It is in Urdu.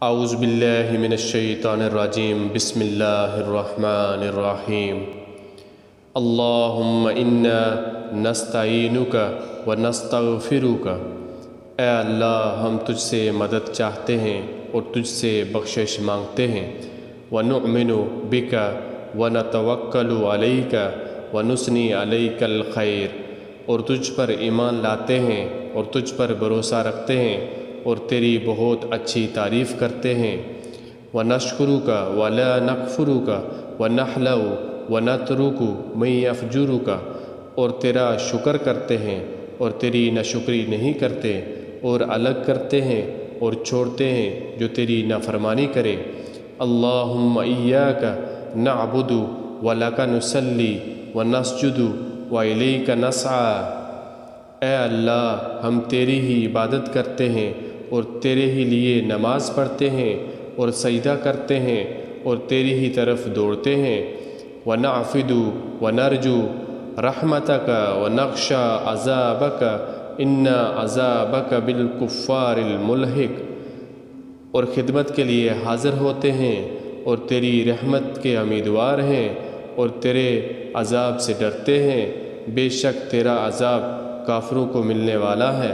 اعوذ باللہ من الشیطان الرجیم بسم اللہ الرحمن الرحیم اللہم انا نستعینک ونستغفرک۔ اے اللہ، ہم تجھ سے مدد چاہتے ہیں اور تجھ سے بخشش مانگتے ہیں۔ ونؤمن بک ونتوکل علیک ونثنی علیک الخیر، اور تجھ پر ایمان لاتے ہیں اور تجھ پر بھروسہ رکھتے ہیں اور تیری بہت اچھی تعریف کرتے ہیں۔ وَنَشْكُرُكَ وَلَا نَكْفُرُكَ وَنَحْلَوْ وَنَتْرُكُ مَن يَفْجُرُكَ، اور تیرا شکر کرتے ہیں اور تیری ناشکری نہیں کرتے، اور الگ کرتے ہیں اور چھوڑتے ہیں جو تیری نافرمانی کرے۔ اللہم ایاک نعبد ولک نصلی ونسجد وإلیک نسعی۔ اے اللہ، ہم تیری ہی عبادت کرتے ہیں اور تیرے ہی لیے نماز پڑھتے ہیں اور سجدہ کرتے ہیں اور تیری ہی طرف دوڑتے ہیں۔ وَنَعْفِدُ وَنَرْجُو رَحْمَتَكَ وَنَخْشَى عَذَابَكَ إِنَّ عَذَابَكَ بِالْكُفَّارِ الْمُلْحِقِ، اور خدمت کے لیے حاضر ہوتے ہیں اور تیری رحمت کے امیدوار ہیں اور تیرے عذاب سے ڈرتے ہیں۔ بے شک تیرا عذاب کافروں کو ملنے والا ہے۔